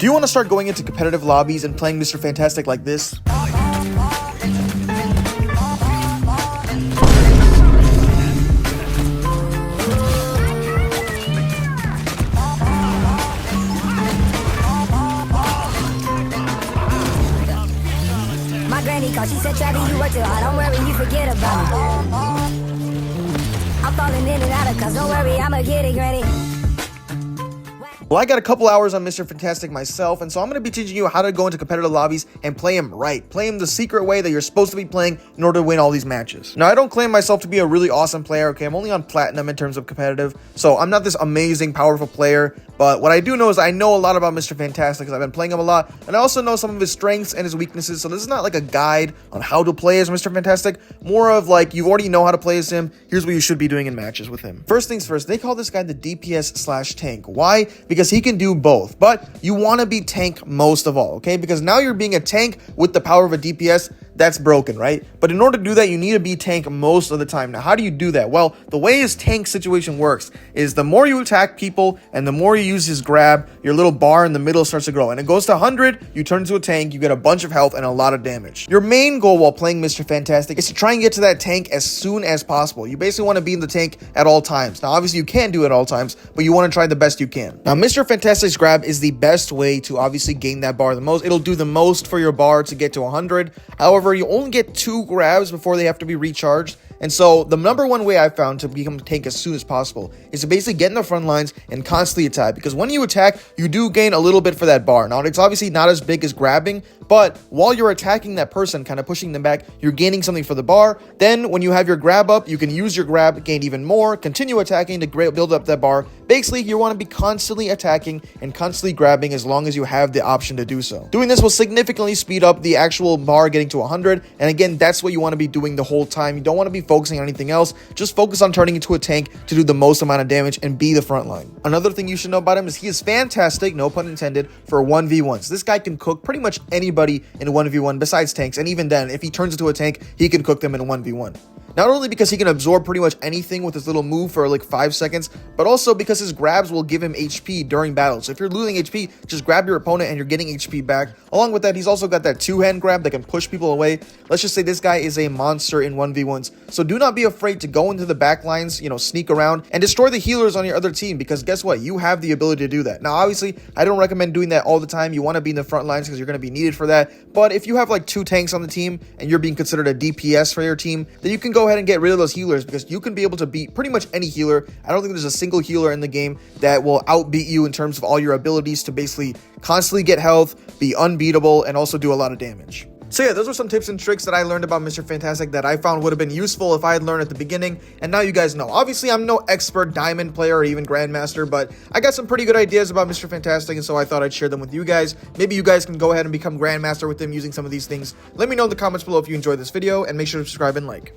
Do you want to start going into competitive lobbies and playing Mr. Fantastic like this? My granny called, she said, Travis, you work too hard, don't worry, you forget about me. I'm falling in and out of cause, don't worry, I'ma get it, granny. Well, I got a couple hours on Mr. Fantastic myself, and so I'm going to be teaching you how to go into competitive lobbies and play him right. Play him the secret way that you're supposed to be playing in order to win all these matches. Now, I don't claim myself to be a really awesome player, okay? I'm only on Platinum in terms of competitive, so I'm not this amazing, powerful player, but what I do know is I know a lot about Mr. Fantastic because I've been playing him a lot, and I also know some of his strengths and his weaknesses, so this is not like a guide on how to play as Mr. Fantastic, more of like, you already know how to play as him, here's what you should be doing in matches with him. First things first, they call this guy the DPS/tank. Why? Because he can do both, but you want to be tank most of all, okay? Because now you're being a tank with the power of a DPS, that's broken, right? But in order to do that, you need to be tank most of the time. Now, how do you do that? Well, the way his tank situation works is the more you attack people and the more you use his grab, your little bar in the middle starts to grow. And it goes to 100, you turn into a tank, you get a bunch of health and a lot of damage. Your main goal while playing Mr. Fantastic is to try and get to that tank as soon as possible. You basically want to be in the tank at all times. Now, obviously, you can't do it at all times, but you want to try the best you can. Now, Mr. Fantastic's grab is the best way to obviously gain that bar the most. It'll do the most for your bar to get to 100. However, you only get 2 grabs before they have to be recharged. And so the number one way I found to become a tank as soon as possible is to basically get in the front lines and constantly attack. Because when you attack, you do gain a little bit for that bar. Now, it's obviously not as big as grabbing, but while you're attacking that person, kind of pushing them back, you're gaining something for the bar. Then when you have your grab up, you can use your grab, gain even more, continue attacking to build up that bar. Basically, you want to be constantly attacking and constantly grabbing as long as you have the option to do so. Doing this will significantly speed up the actual bar getting to 100. And again, that's what you want to be doing the whole time. You don't want to be focusing on anything else. Just focus on turning into a tank to do the most amount of damage and be the front line. Another thing you should know about him is he is fantastic, no pun intended, for 1v1s. This guy can cook pretty much anybody in a 1v1 besides tanks, and even then, if he turns into a tank, he can cook them in a 1v1. Not only because he can absorb pretty much anything with his little move for like 5 seconds, but also because his grabs will give him HP during battles. So if you're losing HP, just grab your opponent and you're getting HP back. Along with that, he's also got that 2-hand grab that can push people away. Let's just say this guy is a monster in 1v1s. So do not be afraid to go into the back lines, sneak around and destroy the healers on your other team, because guess what? You have the ability to do that. Now, obviously, I don't recommend doing that all the time. You want to be in the front lines because you're going to be needed for that. But if you have like 2 tanks on the team and you're being considered a DPS for your team, then you can go ahead and get rid of those healers, because you can be able to beat pretty much any healer. I don't think there's a single healer in the game that will outbeat you in terms of all your abilities to basically constantly get health, be unbeatable, and also do a lot of damage. So yeah, those are some tips and tricks that I learned about Mr. Fantastic that I found would have been useful if I had learned at the beginning, and now you guys know. Obviously, I'm no expert diamond player or even grandmaster, but I got some pretty good ideas about Mr. Fantastic, and so I thought I'd share them with you guys. Maybe you guys can go ahead and become grandmaster with him using some of these things. Let me know in the comments below if you enjoyed this video, and make sure to subscribe and like.